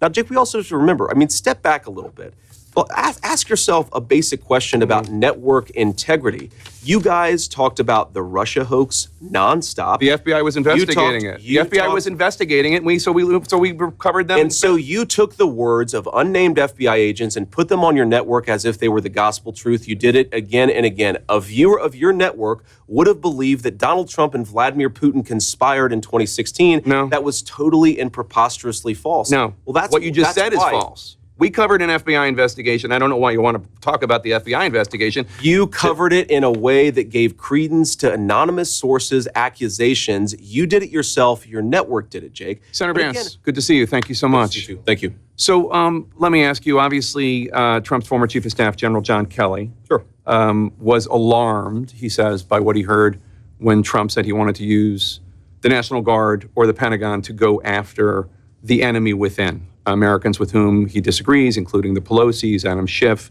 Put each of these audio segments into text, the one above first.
Now, Jake, we also have to remember, step back a little bit. Well, ask yourself a basic question about network integrity. You guys talked about the Russia hoax nonstop. The FBI was investigating it. The FBI was investigating it, and so we covered them. And so you took the words of unnamed FBI agents and put them on your network as if they were the gospel truth. You did it again and again. A viewer of your network would have believed that Donald Trump and Vladimir Putin conspired in 2016. No. That was totally and preposterously false. No. Well, that's what you just said is why. false. We covered an FBI investigation. I don't know why you want to talk about the FBI investigation. You covered it in a way that gave credence to anonymous sources' accusations. You did it yourself. Your network did it, Jake. Senator Vance, good to see you. Thank you so much. Thank you. So let me ask you, obviously, Trump's former chief of staff, General John Kelly, was alarmed, he says, by what he heard when Trump said he wanted to use the National Guard or the Pentagon to go after the enemy within. Americans with whom he disagrees, including the Pelosi's, Adam Schiff.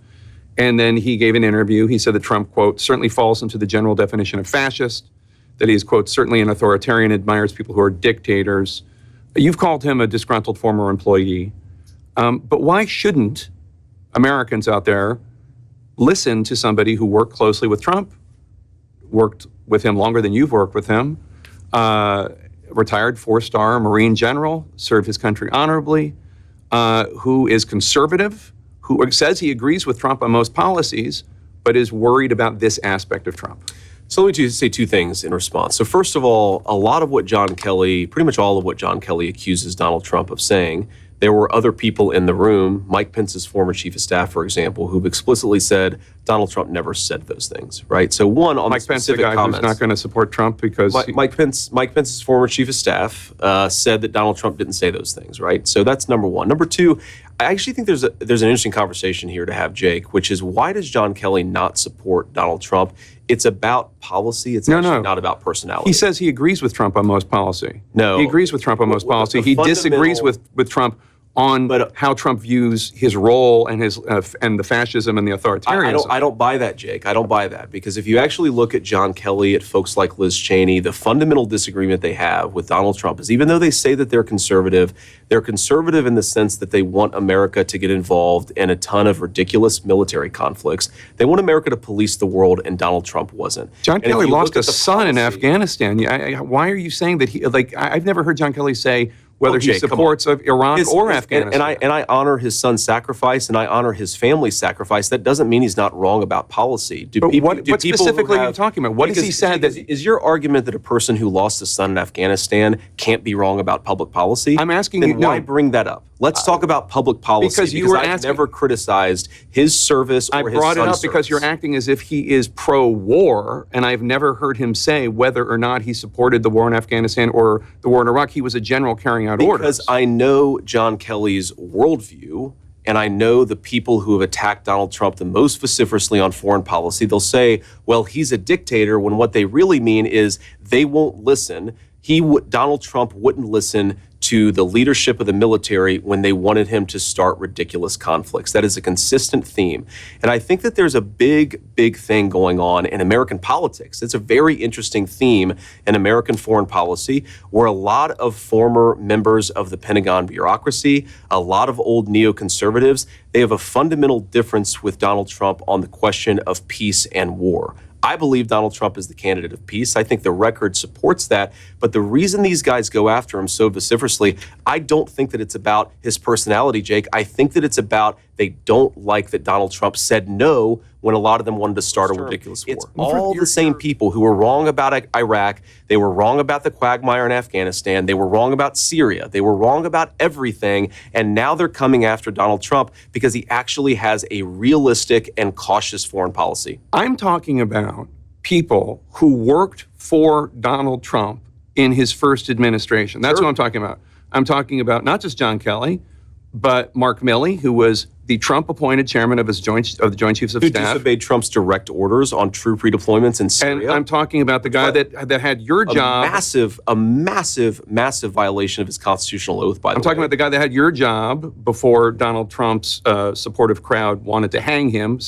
And then he gave an interview. He said that Trump, quote, certainly falls into the general definition of fascist, that he is, quote, certainly an authoritarian, admires people who are dictators. You've called him a disgruntled former employee. But why shouldn't Americans out there listen to somebody who worked closely with Trump, worked with him longer than you've worked with him, retired four-star Marine general, served his country honorably, who is conservative, who says he agrees with Trump on most policies, but is worried about this aspect of Trump? So let me just say two things in response. So first of all, a lot of what John Kelly, pretty much all of what John Kelly accuses Donald Trump of saying, there were other people in the room, Mike Pence's former chief of staff, for example, who've explicitly said Donald Trump never said those things, right? So one, on Mike the Pence, specific the guy comments, who's not going to support Trump because Mike Pence's former chief of staff said that Donald Trump didn't say those things, right? So that's number one. Number two, I actually think there's an interesting conversation here to have, Jake, which is why does John Kelly not support Donald Trump? It's about policy. It's actually not about personality. He says he agrees with Trump on most policy. No. He agrees with Trump on most policy. He disagrees with Trump on how Trump views his role and his and the fascism and the authoritarianism. I don't buy that, Jake. I don't buy that, because if you actually look at John Kelly, at folks like Liz Cheney, the fundamental disagreement they have with Donald Trump is, even though they say that they're conservative in the sense that they want America to get involved in a ton of ridiculous military conflicts. They want America to police the world, and Donald Trump wasn't. John Kelly lost a son in Afghanistan. Why are you saying that he, I've never heard John Kelly say whether he supports of Iraq or Afghanistan. And I honor his son's sacrifice, and I honor his family's sacrifice. That doesn't mean he's not wrong about policy. What specifically are you talking about? What has he said that... Is your argument that a person who lost a son in Afghanistan can't be wrong about public policy? I'm asking you, why bring that up? Let's talk about public policy, because I've never criticized his service or his son's service. I brought it up because you're acting as if he is pro-war, and I've never heard him say whether or not he supported the war in Afghanistan or the war in Iraq. He was a general carrying out orders. Because I know John Kelly's worldview, and I know the people who have attacked Donald Trump the most vociferously on foreign policy. They'll say, well, he's a dictator, when what they really mean is they won't listen. Donald Trump wouldn't listen to the leadership of the military when they wanted him to start ridiculous conflicts. That is a consistent theme. And I think that there's a big thing going on in American politics. It's a very interesting theme in American foreign policy, where a lot of former members of the Pentagon bureaucracy, a lot of old neoconservatives, they have a fundamental difference with Donald Trump on the question of peace and war. I believe Donald Trump is the candidate of peace. I think the record supports that. But the reason these guys go after him so vociferously, I don't think that it's about his personality, Jake. I think that it's about they don't like that Donald Trump said no when a lot of them wanted to start a ridiculous war. It's all the same people who were wrong about Iraq. They were wrong about the quagmire in Afghanistan. They were wrong about Syria. They were wrong about everything. And now they're coming after Donald Trump because he actually has a realistic and cautious foreign policy. I'm talking about people who worked for Donald Trump in his first administration. That's what I'm talking about. I'm talking about not just John Kelly, but Mark Milley, who was the Trump-appointed chairman of the Joint Chiefs of Staff. Who disobeyed Trump's direct orders on true pre-deployments in Syria. And I'm talking about the guy that had your job. A massive violation of his constitutional oath, by the way. I'm talking about the guy that had your job before Donald Trump's supportive crowd wanted to hang him,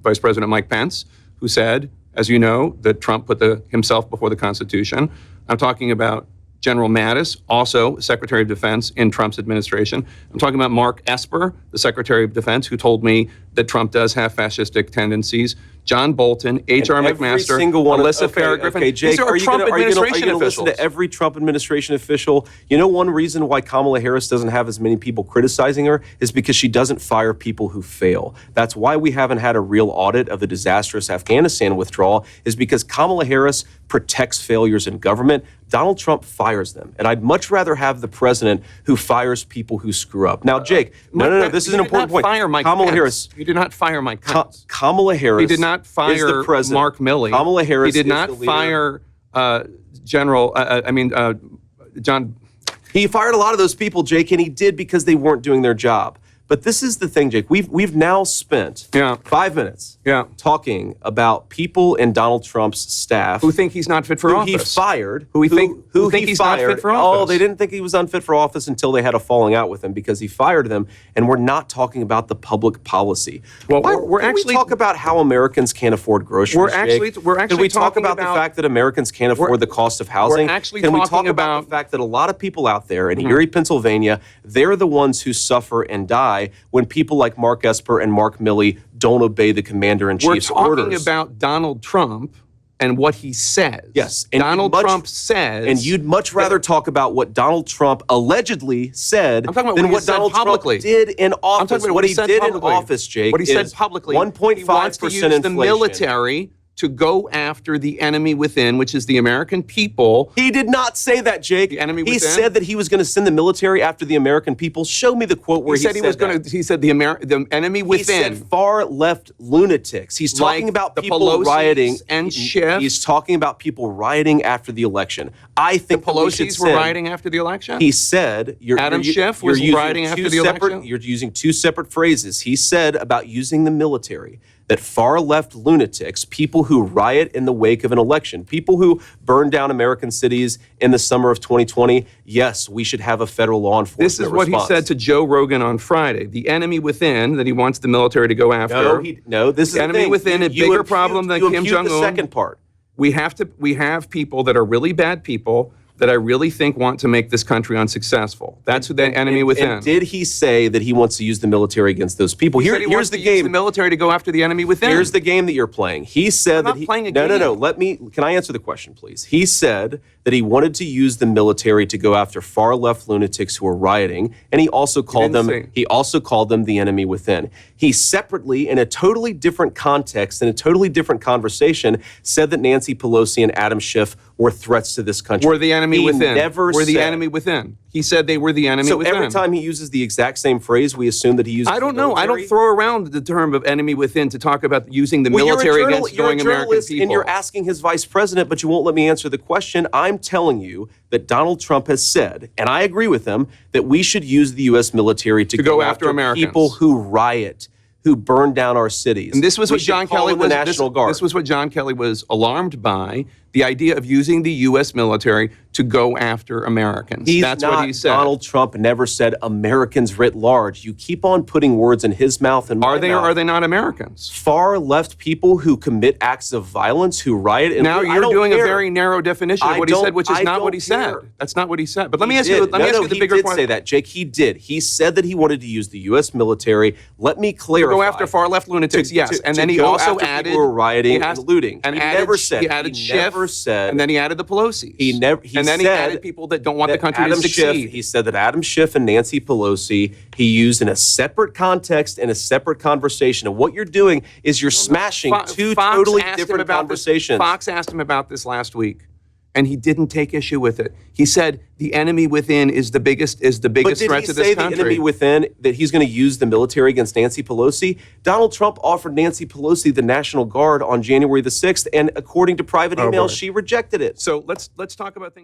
Vice President Mike Pence, who said, as you know, that Trump put himself before the Constitution. I'm talking about General Mattis, also Secretary of Defense in Trump's administration. I'm talking about Mark Esper, the Secretary of Defense, who told me that Trump does have fascistic tendencies. John Bolton, H.R. McMaster, Alyssa Farah-Griffin. Okay, Jake, these are Trump administration officials. Listen to every Trump administration official? You know, one reason why Kamala Harris doesn't have as many people criticizing her is because she doesn't fire people who fail. That's why we haven't had a real audit of the disastrous Afghanistan withdrawal, is because Kamala Harris protects failures in government. Donald Trump fires them. And I'd much rather have the president who fires people who screw up. Now, Jake, no, this is an important point. Kamala Harris. You did not fire Mike Pence. Kamala Harris. He did not fire Mark Milley. Kamala Harris. He did not fire John. He fired a lot of those people, Jake, and he did because they weren't doing their job. But this is the thing, Jake. We've now spent 5 minutes talking about people in Donald Trump's staff who think he's not fit for office. He fired. Who think he's not fit for office. Oh, they didn't think he was unfit for office until they had a falling out with him because he fired them. And we're not talking about the public policy. Well, we're actually talk about how Americans can't afford groceries. We're actually Can we talk about the fact that Americans can't afford the cost of housing? Can we talk about the fact that a lot of people out there in Erie, Pennsylvania, they're the ones who suffer and die when people like Mark Esper and Mark Milley don't obey the commander-in-chief's orders. We're talking about Donald Trump and what he says. Yes. And Donald Trump says... And you'd much rather talk about what Donald Trump allegedly said than what Donald Trump did in office. I'm talking about what he did in office, Jake, what he said publicly. 1.5% he wants to use inflation. The military to go after the enemy within, which is the American people. He did not say that, Jake. The enemy within? He said that he was going to send the military after the American people. Show me the quote where he said he was going to. He said the enemy within. He said far left lunatics. He's talking about people Pelosi's rioting and Schiff. He's talking about people rioting after the election. I think the Pelosi's were rioting after the election. He said Adam Schiff was rioting after the election. You're using two separate phrases. He said about using the military that far-left lunatics, people who riot in the wake of an election, people who burn down American cities in the summer of 2020, yes, we should have a federal law enforcement response. This is what he said to Joe Rogan on Friday. The enemy within that he wants the military to go after. No, this is the enemy within a bigger problem than Kim Jong-un. The second part. We have people that are really bad people that I really think want to make this country unsuccessful. That's who the enemy within. And did he say that he wants to use the military against those people? Here's the game. Use the military to go after the enemy within. Here's the game that you're playing. He said I'm not playing a game. No. Can I answer the question, please? He said that he wanted to use the military to go after far left lunatics who are rioting, and he also called them the enemy within. He separately, in a totally different context, in a totally different conversation, said that Nancy Pelosi and Adam Schiff were threats to this country. Were the enemy within. Were the enemy within. He said they were the enemy within. So every time he uses the exact same phrase, we assume that he uses I don't know. I don't throw around the term of enemy within to talk about using the military against going American people. And you're asking his vice president, but you won't let me answer the question. I'm telling you that Donald Trump has said, and I agree with him, that we should use the U.S. military to go after Americans. People who riot, who burn down our cities. And this was what John Kelly was. National Guard. This was what John Kelly was alarmed by: the idea of using the U.S. military to go after Americans. That's what he said. Donald Trump never said Americans writ large. You keep on putting words in his mouth and my mouth. Are they or are they not Americans? Far left people who commit acts of violence, who riot. And now you're doing a very narrow definition of what he said, which is not what he said. That's not what he said. But let me ask you. Let me ask you the bigger question. He did say that, Jake. He did. He said that he wanted to use the U.S. military. Let me clarify. To go after far left lunatics, yes. And then he also added people who were rioting and looting. And he never said. He added Schiff. And then he added the Pelosi's. And then he added people that don't want the country to succeed. He said that Adam Schiff and Nancy Pelosi he used in a separate context in a separate conversation. And what you're doing is you're smashing two totally different conversations. Fox asked him about this last week, and he didn't take issue with it. He said the enemy within is the biggest threat to this country. But did he say the enemy within, that he's going to use the military against Nancy Pelosi? Donald Trump offered Nancy Pelosi the National Guard on January the 6th, and according to private emails, she rejected it. So let's talk about things.